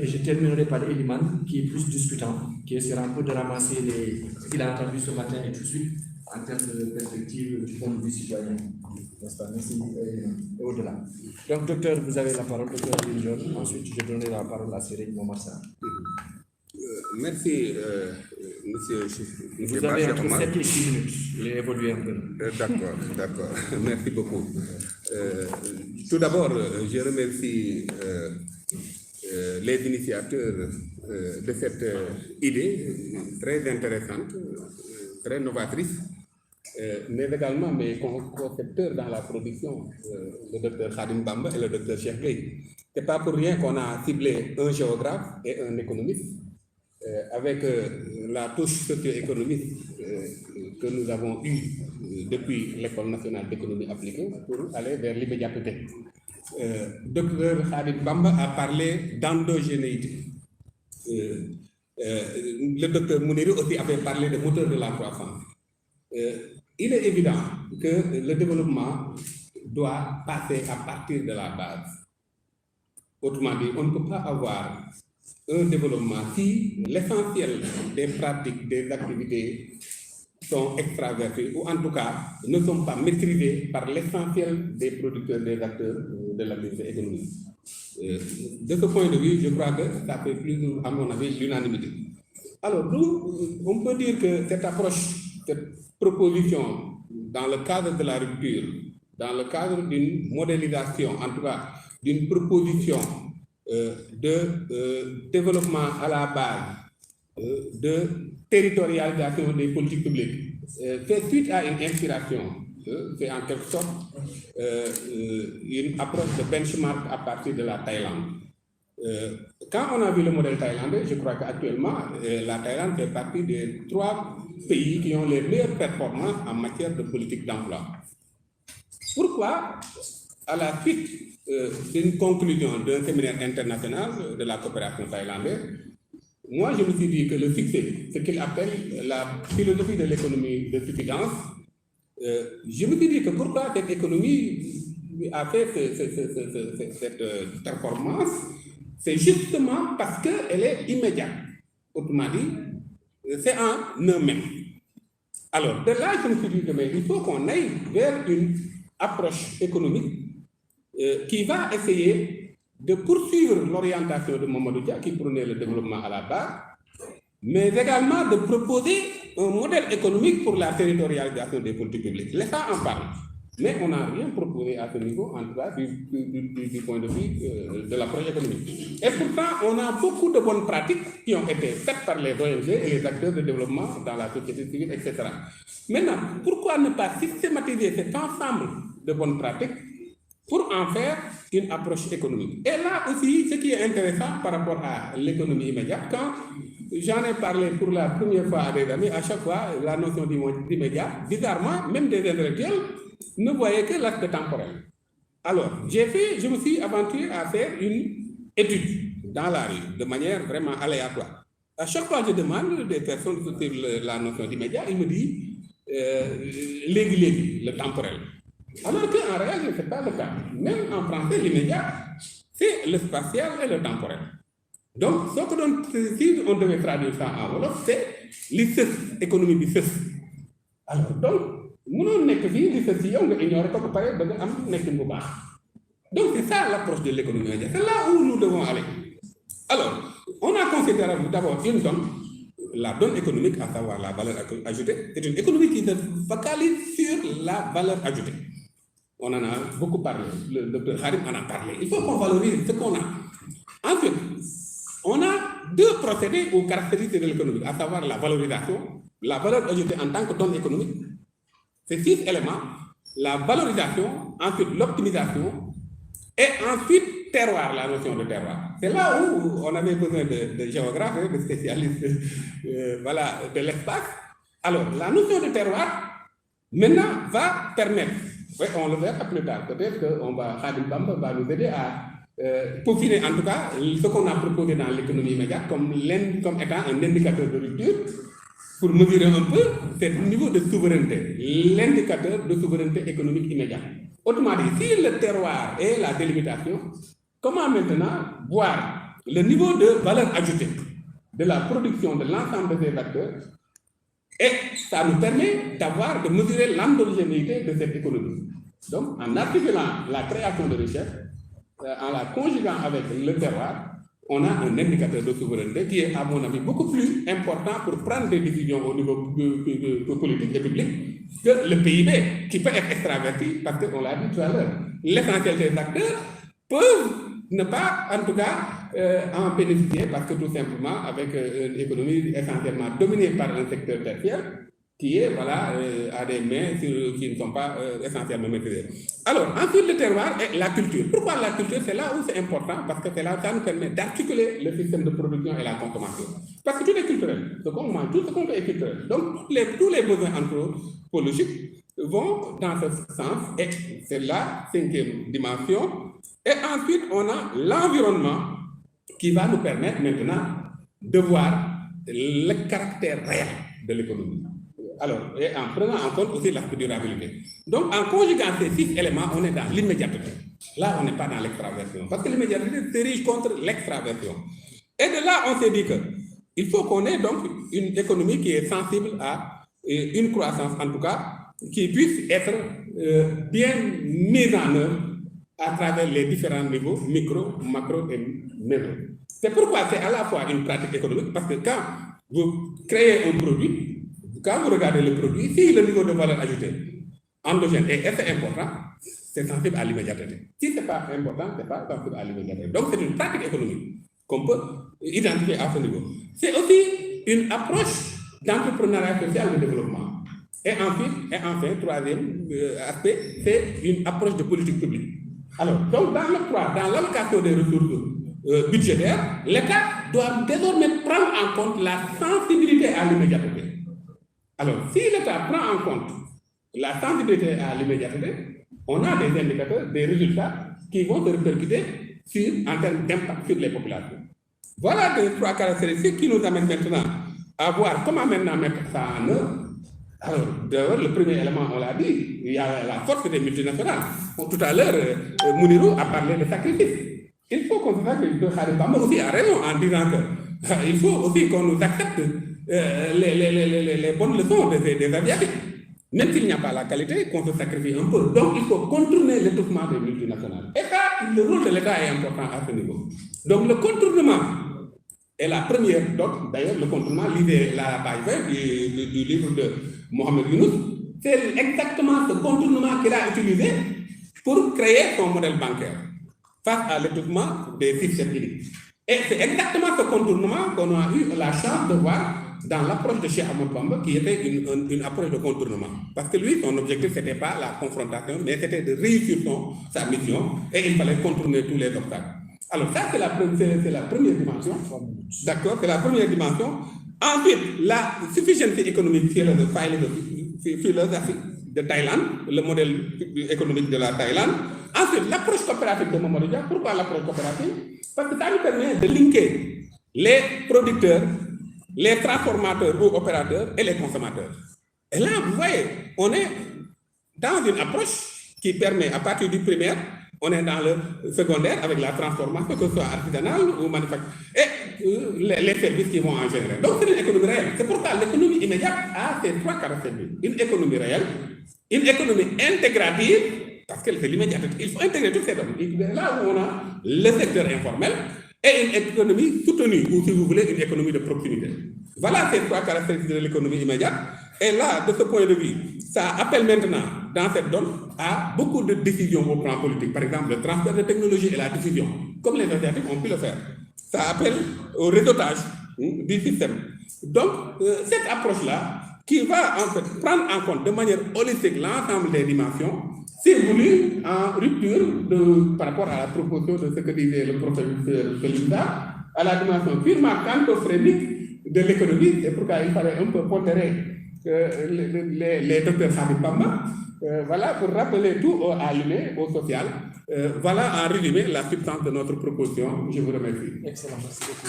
Et je terminerai par Eliman, qui est plus discutant, qui essaiera un peu de ramasser ce qu'il a entendu ce matin et tout de suite, en termes de perspective du point de vue citoyen. Merci, et au-delà. Donc, docteur, vous avez la parole, docteur John. Ensuite, je donnerai la parole à Cyril Momassa. Merci, monsieur. Vous avez entre 7 et 6 minutes. Je l'ai évolué un peu. D'accord. Merci beaucoup. Tout d'abord, je remercie les initiateurs de cette idée très intéressante, très novatrice, mais également mes concepteurs dans la production, le docteur Khadim Bamba et le docteur Cheikh Gueye. Ce n'est pas pour rien qu'on a ciblé un géographe et un économiste, avec la touche socio-économique que nous avons eue depuis l'École nationale d'économie appliquée pour aller vers l'immédiateté. Docteur Khadim Bamba a parlé d'endogénéité. Le docteur Mounirou aussi avait parlé de moteur de la croissance. Il est évident que le développement doit passer à partir de la base. Autrement dit, on ne peut pas avoir un développement si l'essentiel des pratiques, des activités sont extraverties, ou en tout cas ne sont pas maîtrisées par l'essentiel des producteurs, des acteurs de l'activité économique. De ce point de vue, je crois que ça fait plus, à mon avis, l'unanimité. Alors, nous, on peut dire que cette approche, cette proposition, dans le cadre de la rupture, dans le cadre d'une modélisation, en tout cas d'une proposition de développement à la base, de territorialisation des politiques publiques, fait suite à une inspiration. C'est en quelque sorte une approche de benchmark à partir de la Thaïlande. Quand on a vu le modèle thaïlandais, je crois qu'actuellement, la Thaïlande fait partie des 3 pays qui ont les meilleures performances en matière de politique d'emploi. Pourquoi, à la suite d'une conclusion d'un séminaire international de la coopération thaïlandaise, moi je me suis dit que le succès, ce qu'il appelle la philosophie de l'économie de suffisance, je me suis dit que pourquoi cette économie a fait cette performance, c'est justement parce qu'elle est immédiate. Autrement dit, c'est en eux-mêmes. Alors, de là, je me suis dit que il faut qu'on aille vers une approche économique qui va essayer de poursuivre l'orientation de Mamadou Dia, qui prônait le développement à la base, mais également de proposer un modèle économique pour la territorialisation des politiques publiques. L'État en parle, mais on n'a rien proposé à ce niveau, en tout cas du point de vue de l'approche économique. Et pourtant, on a beaucoup de bonnes pratiques qui ont été faites par les ONG et les acteurs de développement dans la société civile, etc. Maintenant, pourquoi ne pas systématiser cet ensemble de bonnes pratiques pour en faire une approche économique? Et là aussi, ce qui est intéressant par rapport à l'économie immédiate, quand j'en ai parlé pour la première fois à des amis, à chaque fois, la notion d'immédiat, bizarrement, même des intellectuels ne voyaient que l'aspect temporel. Alors, je me suis aventuré à faire une étude dans la rue, de manière vraiment aléatoire. À chaque fois que je demande des personnes sur la notion d'immédiat, ils me disent le temporel. Alors qu'en réalité, ce n'est pas le cas. Même en français, l'immédiat, c'est le spatial et le temporel. Donc, si on devait traduire ça en wolof, c'est l'économie du CES. Alors, donc, nous n'avons que dire que si on ignore pas pareil, donc, c'est ça l'approche de l'économie immédiate. C'est là où nous devons aller. Alors, on a considéré d'abord une donne, la donne économique, à savoir la valeur ajoutée. C'est une économie qui se focalise sur la valeur ajoutée. On en a beaucoup parlé, le docteur Khadim en a parlé. Il faut qu'on valorise ce qu'on a. Ensuite, on a 2 procédés ou caractéristiques de l'économie, à savoir la valorisation, la valeur ajoutée en tant que donne économique. C'est 6 éléments. La valorisation, ensuite l'optimisation, et ensuite terroir, la notion de terroir. C'est là où on avait besoin de géographes, de spécialistes de l'espace. Alors, la notion de terroir, maintenant, va permettre, on le verra plus tard, peut-être que Khadim Bamba va nous aider à peaufiner en tout cas ce qu'on a proposé dans l'économie immédiate comme étant un indicateur de rupture pour mesurer un peu ce niveau de souveraineté, l'indicateur de souveraineté économique immédiate. Autrement dit, si le terroir est la délimitation, comment maintenant voir le niveau de valeur ajoutée de la production de l'ensemble de ces acteurs, et ça nous permet de mesurer l'endogénéité de cette économie. Donc, en articulant la création de richesse, en la conjuguant avec le terroir, on a un indicateur de souveraineté qui est, à mon avis, beaucoup plus important pour prendre des décisions au niveau politique et public que le PIB, qui peut être extraverti, parce qu'on l'a dit tout à l'heure. L'essentiel des acteurs peuvent ne pas, en tout cas, en bénéficier, parce que tout simplement, avec une économie essentiellement dominée par un secteur tertiaire, qui est, à des mains qui ne sont pas essentiellement maîtrisées. Alors, ensuite, le terroir et la culture. Pourquoi la culture? C'est là où c'est important, parce que c'est là où ça nous permet d'articuler le système de production et la consommation. Parce que tout est culturel. Ce qu'on mange, tout ce qu'on fait est culturel. Donc, tous les besoins anthropologiques vont dans ce sens, et c'est la 5e dimension. Et ensuite, on a l'environnement qui va nous permettre maintenant de voir le caractère réel de l'économie. Alors, et en prenant en compte aussi l'aspect durabilité. Donc, en conjuguant ces 6 éléments, on est dans l'immédiateté. Là, on n'est pas dans l'extraversion. Parce que l'immédiateté se dirige contre l'extraversion. Et de là, on s'est dit qu'il faut qu'on ait donc une économie qui est sensible à une croissance, en tout cas, qui puisse être bien mise en œuvre à travers les différents niveaux, micro, macro et méso. C'est pourquoi c'est à la fois une pratique économique, parce que quand vous créez un produit, quand vous regardez le produit, si le niveau de valeur ajoutée endogène est assez important, c'est sensible à l'immédiateté. Si ce n'est pas important, ce n'est pas sensible à l'immédiateté. Donc, c'est une pratique économique qu'on peut identifier à ce niveau. C'est aussi une approche d'entrepreneuriat social de développement. Et enfin, troisième aspect, c'est une approche de politique publique. Alors, donc, dans l'allocation des ressources budgétaires, l'État doit désormais prendre en compte la sensibilité à l'immédiateté. Alors, si l'État prend en compte la sensibilité à l'immédiateté, on a des indicateurs, des résultats qui vont se répercuter en termes d'impact sur les populations. Voilà 3 caractéristiques qui nous amènent maintenant à voir comment maintenant mettre ça en œuvre. Alors, d'abord, le premier élément, on l'a dit, il y a la force des multinationales. Tout à l'heure, Mounirou a parlé de sacrifice. Il faut qu'on se sacrifie. Khalid Bamba aussi a raison en disant qu'il faut aussi qu'on nous accepte les bonnes leçons des Asiatiques. Même s'il n'y a pas la qualité, qu'on se sacrifie un peu. Donc, il faut contourner l'étouffement des multinationales. Et ça, le rôle de l'État est important à ce niveau. Donc, le contournement est la première dot. D'ailleurs, le contournement, lisez la page 20 du livre de Mohamed Younous. C'est exactement ce contournement qu'il a utilisé pour créer son modèle bancaire face à l'étouffement des systèmes uniques. Et c'est exactement ce contournement qu'on a eu la chance de voir dans l'approche de Cheikh Ahmadou Bamba, qui était une approche de contournement. Parce que lui, son objectif, ce n'était pas la confrontation, mais c'était de réussir sa mission, et il fallait contourner tous les obstacles. Alors ça, c'est la première dimension. D'accord, c'est la première dimension. Ensuite, la sufficiency économique philosophie de Thaïlande, le modèle économique de la Thaïlande. Ensuite, l'approche coopérative de Mamadou Dia. Pourquoi l'approche coopérative? Parce que ça nous permet de linker les producteurs, les transformateurs ou opérateurs et les consommateurs. Et là, vous voyez, on est dans une approche qui permet, à partir du primaire, on est dans le secondaire avec la transformation, que ce soit artisanale ou manufacturière, et les services qui vont en générer. Donc, c'est une économie réelle. C'est pourquoi l'économie immédiate a ces 3 caractéristiques. Une économie réelle, une économie intégrative, parce que c'est l'immédiateté. Il faut intégrer tous ces domaines. Là où on a le secteur informel, et une économie soutenue, ou si vous voulez, une économie de proximité. Voilà ces 3 caractéristiques de l'économie immédiate. Et là, de ce point de vue, ça appelle maintenant, dans cette donne, à beaucoup de décisions au plan politique. Par exemple, le transfert de technologie et la diffusion, comme les Asiatiques ont pu le faire. Ça appelle au réseautage du système. Donc, cette approche-là, qui va en fait prendre en compte de manière holistique l'ensemble des dimensions, c'est voulu en rupture par rapport à la proposition de ce que disait le professeur Felinda, à la dimension purement cantophrénique de l'économie. C'est pourquoi il fallait un peu pondérer les docteurs Khalid Bamba, voilà, pour rappeler tout à l'humain, au social. Voilà en résumé la substance de notre proposition. Je vous remercie. Excellent, merci beaucoup.